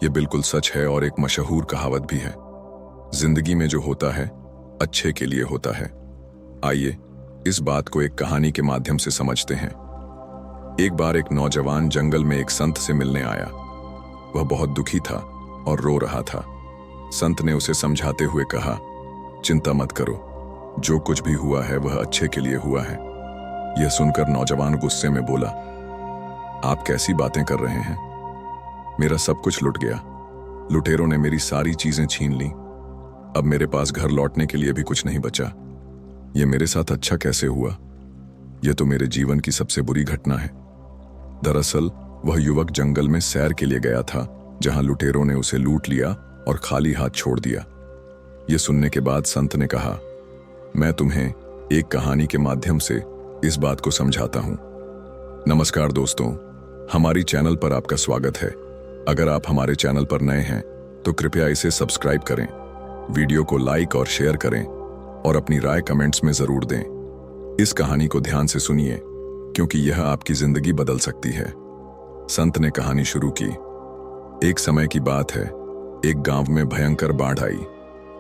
ये बिल्कुल सच है और एक मशहूर कहावत भी है। जिंदगी में जो होता है अच्छे के लिए होता है। आइए इस बात को एक कहानी के माध्यम से समझते हैं। एक बार एक नौजवान जंगल में एक संत से मिलने आया। वह बहुत दुखी था और रो रहा था। संत ने उसे समझाते हुए कहा, चिंता मत करो, जो कुछ भी हुआ है वह अच्छे के लिए हुआ है। यह सुनकर नौजवान गुस्से में बोला, आप कैसी बातें कर रहे हैं? मेरा सब कुछ लुट गया। लुटेरों ने मेरी सारी चीजें छीन ली। अब मेरे पास घर लौटने के लिए भी कुछ नहीं बचा। यह मेरे साथ अच्छा कैसे हुआ? यह तो मेरे जीवन की सबसे बुरी घटना है। दरअसल वह युवक जंगल में सैर के लिए गया था, जहां लुटेरों ने उसे लूट लिया और खाली हाथ छोड़ दिया। यह सुनने के बाद संत ने कहा, मैं तुम्हें एक कहानी के माध्यम से इस बात को समझाता हूं। नमस्कार दोस्तों, हमारी चैनल पर आपका स्वागत है। अगर आप हमारे चैनल पर नए हैं तो कृपया इसे सब्सक्राइब करें, वीडियो को लाइक और शेयर करें और अपनी राय कमेंट्स में जरूर दें। इस कहानी को ध्यान से सुनिए क्योंकि यह आपकी जिंदगी बदल सकती है। संत ने कहानी शुरू की। एक समय की बात है, एक गांव में भयंकर बाढ़ आई।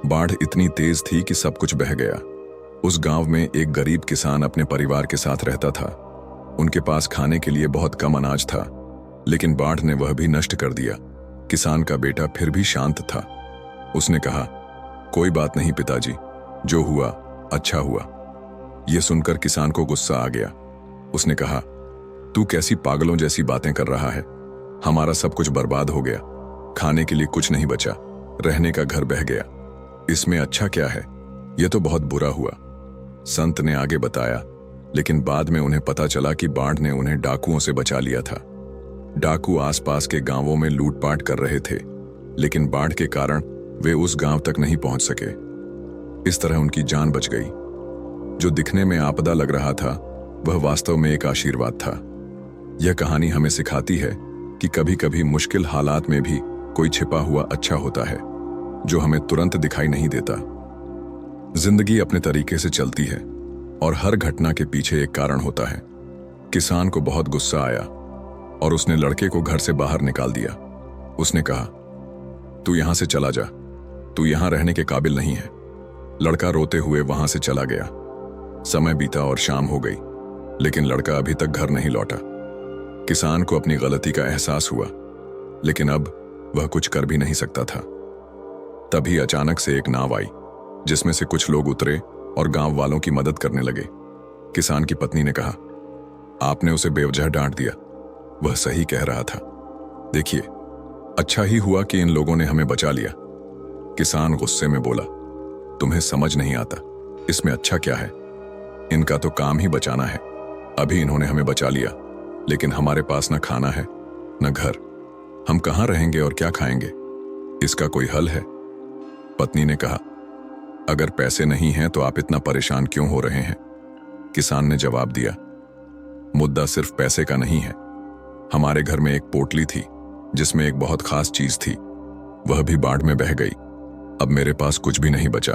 बाढ़ इतनी तेज थी कि सब कुछ बह गया। उस गांव में एक गरीब किसान अपने परिवार के साथ रहता था। उनके पास खाने के लिए बहुत कम अनाज था, लेकिन बाढ़ ने वह भी नष्ट कर दिया। किसान का बेटा फिर भी शांत था। उसने कहा, कोई बात नहीं पिताजी, जो हुआ अच्छा हुआ। यह सुनकर किसान को गुस्सा आ गया। उसने कहा, तू कैसी पागलों जैसी बातें कर रहा है? हमारा सब कुछ बर्बाद हो गया। खाने के लिए कुछ नहीं बचा, रहने का घर बह गया। इसमें अच्छा क्या है? यह तो बहुत बुरा हुआ। संत ने आगे बताया, लेकिन बाद में उन्हें पता चला कि बाढ़ ने उन्हें डाकुओं से बचा लिया था। डाकू आसपास के गांवों में लूटपाट कर रहे थे, लेकिन बाढ़ के कारण वे उस गांव तक नहीं पहुंच सके। इस तरह उनकी जान बच गई। जो दिखने में आपदा लग रहा था, वह वास्तव में एक आशीर्वाद था। यह कहानी हमें सिखाती है कि कभी कभी मुश्किल हालात में भी कोई छिपा हुआ अच्छा होता है, जो हमें तुरंत दिखाई नहीं देता। जिंदगी अपने तरीके से चलती है और हर घटना के पीछे एक कारण होता है। किसान को बहुत गुस्सा आया और उसने लड़के को घर से बाहर निकाल दिया। उसने कहा, तू यहां से चला जा, तू यहां रहने के काबिल नहीं है। लड़का रोते हुए वहां से चला गया। समय बीता और शाम हो गई, लेकिन लड़का अभी तक घर नहीं लौटा। किसान को अपनी गलती का एहसास हुआ, लेकिन अब वह कुछ कर भी नहीं सकता था। तभी अचानक से एक नाव आई, जिसमें से कुछ लोग उतरे और गांव वालों की मदद करने लगे। किसान की पत्नी ने कहा, आपने उसे बेवजह डांट दिया। वह सही कह रहा था। देखिए, अच्छा ही हुआ कि इन लोगों ने हमें बचा लिया। किसान गुस्से में बोला, तुम्हें समझ नहीं आता, इसमें अच्छा क्या है? इनका तो काम ही बचाना है। अभी इन्होंने हमें बचा लिया, लेकिन हमारे पास न खाना है न घर। हम कहां रहेंगे और क्या खाएंगे? इसका कोई हल है? पत्नी ने कहा, अगर पैसे नहीं हैं तो आप इतना परेशान क्यों हो रहे हैं? किसान ने जवाब दिया, मुद्दा सिर्फ पैसे का नहीं है। हमारे घर में एक पोटली थी जिसमें एक बहुत खास चीज थी, वह भी बाढ़ में बह गई। अब मेरे पास कुछ भी नहीं बचा।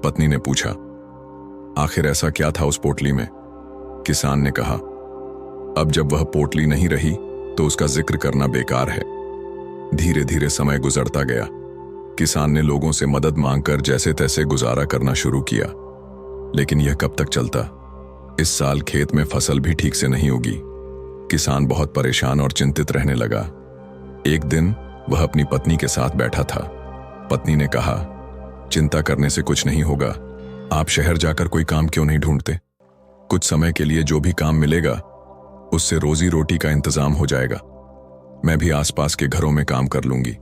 पत्नी ने पूछा, आखिर ऐसा क्या था उस पोटली में? किसान ने कहा, अब जब वह पोटली नहीं रही तो उसका जिक्र करना बेकार है। धीरे धीरे समय गुजरता गया। किसान ने लोगों से मदद मांगकर जैसे तैसे गुजारा करना शुरू किया, लेकिन यह कब तक चलता? इस साल खेत में फसल भी ठीक से नहीं उगी। किसान बहुत परेशान और चिंतित रहने लगा। एक दिन वह अपनी पत्नी के साथ बैठा था। पत्नी ने कहा, चिंता करने से कुछ नहीं होगा। आप शहर जाकर कोई काम क्यों नहीं ढूंढते? कुछ समय के लिए जो भी काम मिलेगा उससे रोजी रोटी का इंतजाम हो जाएगा। मैं भी आसपास के घरों में काम कर लूंगी।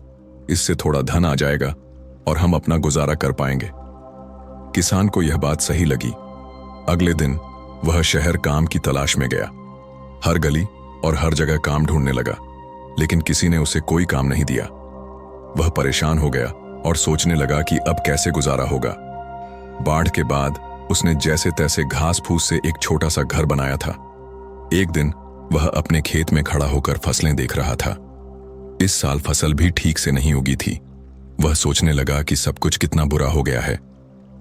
इससे थोड़ा धन आ जाएगा और हम अपना गुजारा कर पाएंगे। किसान को यह बात सही लगी। अगले दिन वह शहर काम की तलाश में गया। हर गली और हर जगह काम ढूंढने लगा, लेकिन किसी ने उसे कोई काम नहीं दिया। वह परेशान हो गया और सोचने लगा कि अब कैसे गुजारा होगा। बाढ़ के बाद उसने जैसे तैसे घास फूस से एक छोटा सा घर बनाया था। एक दिन वह अपने खेत में खड़ा होकर फसलें देख रहा था। इस साल फसल भी ठीक से नहीं उगी थी। वह सोचने लगा कि सब कुछ कितना बुरा हो गया है।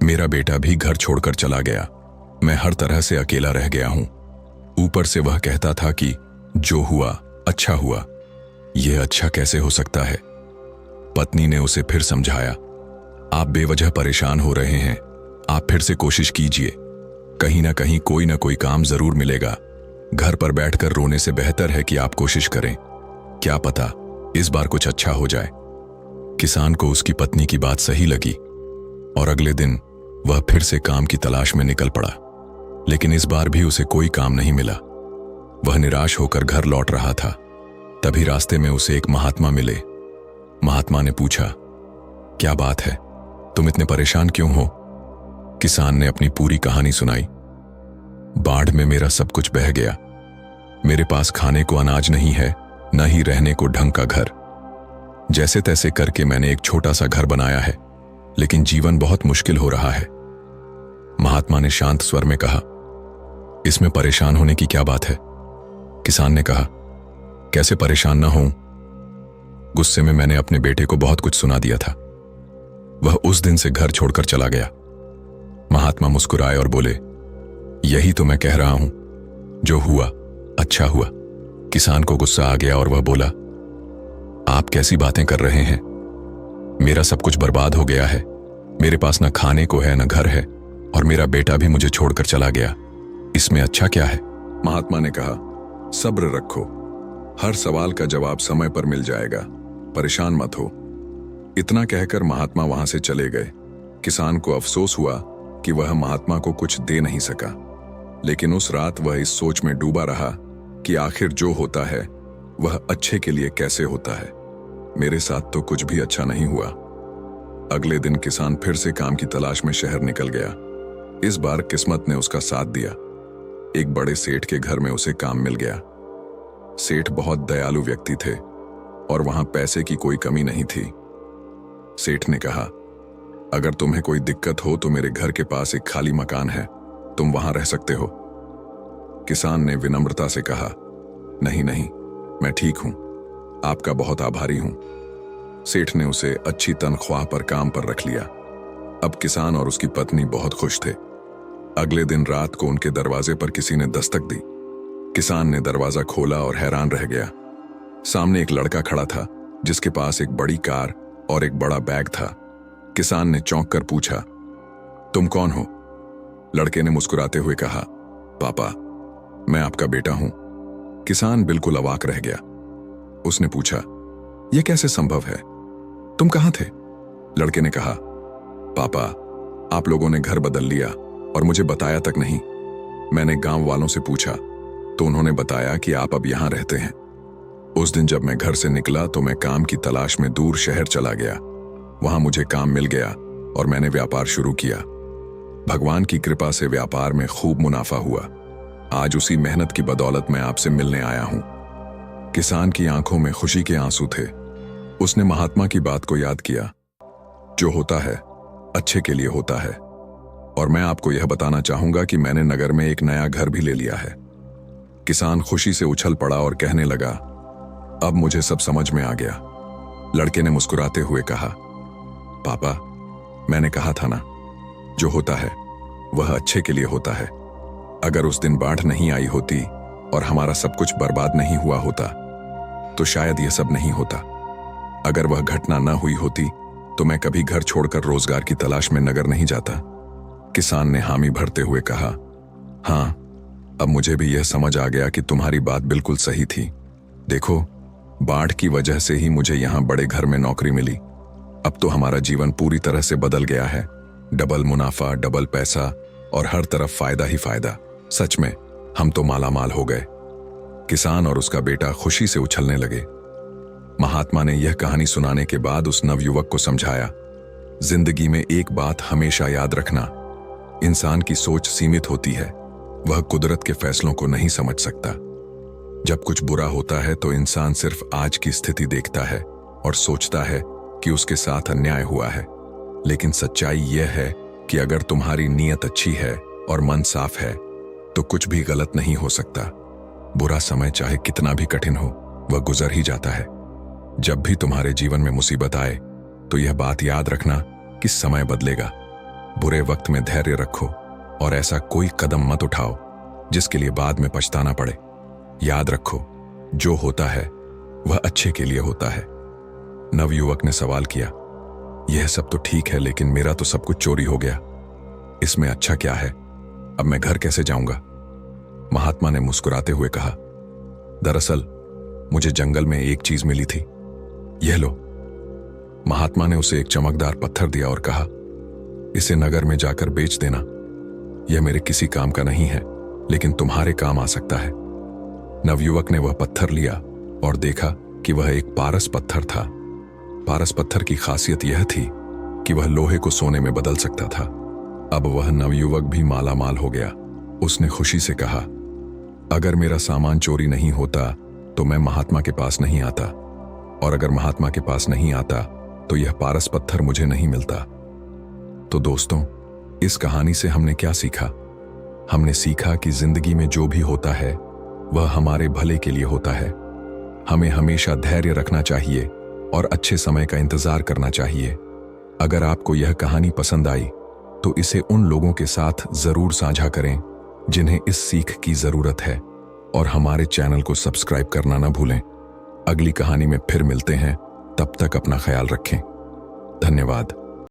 मेरा बेटा भी घर छोड़कर चला गया। मैं हर तरह से अकेला रह गया हूं। ऊपर से वह कहता था कि जो हुआ अच्छा हुआ। यह अच्छा कैसे हो सकता है? पत्नी ने उसे फिर समझाया, आप बेवजह परेशान हो रहे हैं, आप फिर से कोशिश कीजिए, कहीं ना कहीं कोई ना कोई काम जरूर मिलेगा। घर पर बैठकर रोने से बेहतर है कि आप कोशिश करें, क्या पता इस बार कुछ अच्छा हो जाए। किसान को उसकी पत्नी की बात सही लगी और अगले दिन वह फिर से काम की तलाश में निकल पड़ा, लेकिन इस बार भी उसे कोई काम नहीं मिला। वह निराश होकर घर लौट रहा था, तभी रास्ते में उसे एक महात्मा मिले। महात्मा ने पूछा, क्या बात है, तुम इतने परेशान क्यों हो? किसान ने अपनी पूरी कहानी सुनाई। बाढ़ में मेरा सब कुछ बह गया, मेरे पास खाने को अनाज नहीं है, न ही रहने को ढंग का घर। जैसे तैसे करके मैंने एक छोटा सा घर बनाया है, लेकिन जीवन बहुत मुश्किल हो रहा है। महात्मा ने शांत स्वर में कहा, इसमें परेशान होने की क्या बात है? किसान ने कहा, कैसे परेशान ना हूं? गुस्से में मैंने अपने बेटे को बहुत कुछ सुना दिया था, वह उस दिन से घर छोड़कर चला गया। महात्मा मुस्कुराए और बोले, यही तो मैं कह रहा हूं, जो हुआ अच्छा हुआ। किसान को गुस्सा आ गया और वह बोला, आप कैसी बातें कर रहे हैं? मेरा सब कुछ बर्बाद हो गया है, मेरे पास न खाने को है न घर है, और मेरा बेटा भी मुझे छोड़कर चला गया, इसमें अच्छा क्या है? महात्मा ने कहा, सब्र रखो, हर सवाल का जवाब समय पर मिल जाएगा, परेशान मत हो। इतना कहकर महात्मा वहां से चले गए। किसान को अफसोस हुआ कि वह महात्मा को कुछ दे नहीं सका, लेकिन उस रात वह इस सोच में डूबा रहा कि आखिर जो होता है वह अच्छे के लिए कैसे होता है। मेरे साथ तो कुछ भी अच्छा नहीं हुआ। अगले दिन किसान फिर से काम की तलाश में शहर निकल गया। इस बार किस्मत ने उसका साथ दिया। एक बड़े सेठ के घर में उसे काम मिल गया। सेठ बहुत दयालु व्यक्ति थे और वहां पैसे की कोई कमी नहीं थी। सेठ ने कहा, अगर तुम्हें कोई दिक्कत हो तो मेरे घर के पास एक खाली मकान है, तुम वहां रह सकते हो। किसान ने विनम्रता से कहा, नहीं नहीं, मैं ठीक हूं, आपका बहुत आभारी हूं। सेठ ने उसे अच्छी तनख्वाह पर काम पर रख लिया। अब किसान और उसकी पत्नी बहुत खुश थे। अगले दिन रात को उनके दरवाजे पर किसी ने दस्तक दी। किसान ने दरवाजा खोला और हैरान रह गया। सामने एक लड़का खड़ा था जिसके पास एक बड़ी कार और एक बड़ा बैग था। किसान ने चौंक कर पूछा, तुम कौन हो? लड़के ने मुस्कुराते हुए कहा, पापा, मैं आपका बेटा हूं। किसान बिल्कुल अवाक रह गया। उसने पूछा, यह कैसे संभव है, तुम कहां थे? लड़के ने कहा, पापा, आप लोगों ने घर बदल लिया और मुझे बताया तक नहीं। मैंने गांव वालों से पूछा तो उन्होंने बताया कि आप अब यहां रहते हैं। उस दिन जब मैं घर से निकला तो मैं काम की तलाश में दूर शहर चला गया। वहां मुझे काम मिल गया और मैंने व्यापार शुरू किया। भगवान की कृपा से व्यापार में खूब मुनाफा हुआ। आज उसी मेहनत की बदौलत मैं आपसे मिलने आया हूं। किसान की आंखों में खुशी के आंसू थे। उसने महात्मा की बात को याद किया, जो होता है अच्छे के लिए होता है। और मैं आपको यह बताना चाहूंगा कि मैंने नगर में एक नया घर भी ले लिया है। किसान खुशी से उछल पड़ा और कहने लगा, अब मुझे सब समझ में आ गया। लड़के ने मुस्कुराते हुए कहा, पापा, मैंने कहा था ना, जो होता है वह अच्छे के लिए होता है। अगर उस दिन बाढ़ नहीं आई होती और हमारा सब कुछ बर्बाद नहीं हुआ होता तो शायद यह सब नहीं होता। अगर वह घटना न हुई होती तो मैं कभी घर छोड़कर रोजगार की तलाश में नगर नहीं जाता। किसान ने हामी भरते हुए कहा, हां, अब मुझे भी यह समझ आ गया कि तुम्हारी बात बिल्कुल सही थी। देखो, बाढ़ की वजह से ही मुझे यहां बड़े घर में नौकरी मिली। अब तो हमारा जीवन पूरी तरह से बदल गया है। डबल मुनाफा, डबल पैसा और हर तरफ फायदा ही फायदा। सच में हम तो मालामाल हो गए। किसान और उसका बेटा खुशी से उछलने लगे। महात्मा ने यह कहानी सुनाने के बाद उस नवयुवक को समझाया, जिंदगी में एक बात हमेशा याद रखना, इंसान की सोच सीमित होती है, वह कुदरत के फैसलों को नहीं समझ सकता। जब कुछ बुरा होता है तो इंसान सिर्फ आज की स्थिति देखता है और सोचता है कि उसके साथ अन्याय हुआ है। लेकिन सच्चाई यह है कि अगर तुम्हारी नीयत अच्छी है और मन साफ है तो कुछ भी गलत नहीं हो सकता। बुरा समय चाहे कितना भी कठिन हो, वह गुजर ही जाता है। जब भी तुम्हारे जीवन में मुसीबत आए तो यह बात याद रखना कि समय बदलेगा। बुरे वक्त में धैर्य रखो और ऐसा कोई कदम मत उठाओ जिसके लिए बाद में पछताना पड़े। याद रखो, जो होता है वह अच्छे के लिए होता है। नवयुवक ने सवाल किया। यह सब तो ठीक है, लेकिन मेरा तो सब कुछ चोरी हो गया। इसमें अच्छा क्या है? अब मैं घर कैसे जाऊंगा? महात्मा ने मुस्कुराते हुए कहा, दरअसल मुझे जंगल में एक चीज मिली थी, यह लो। महात्मा ने उसे एक चमकदार पत्थर दिया और कहा, इसे नगर में जाकर बेच देना। यह मेरे किसी काम का नहीं है, लेकिन तुम्हारे काम आ सकता है। नवयुवक ने वह पत्थर लिया और देखा कि वह एक पारस पत्थर था। पारस पत्थर की खासियत यह थी कि वह लोहे को सोने में बदल सकता था। अब वह नवयुवक भी मालामाल हो गया। उसने खुशी से कहा, अगर मेरा सामान चोरी नहीं होता तो मैं महात्मा के पास नहीं आता, और अगर महात्मा के पास नहीं आता तो यह पारस पत्थर मुझे नहीं मिलता। तो दोस्तों, इस कहानी से हमने क्या सीखा? हमने सीखा कि जिंदगी में जो भी होता है वह हमारे भले के लिए होता है। हमें हमेशा धैर्य रखना चाहिए और अच्छे समय का इंतजार करना चाहिए। अगर आपको यह कहानी पसंद आई तो इसे उन लोगों के साथ जरूर साझा करें जिन्हें इस सीख की जरूरत है, और हमारे चैनल को सब्सक्राइब करना ना भूलें। अगली कहानी में फिर मिलते हैं, तब तक अपना ख्याल रखें। धन्यवाद।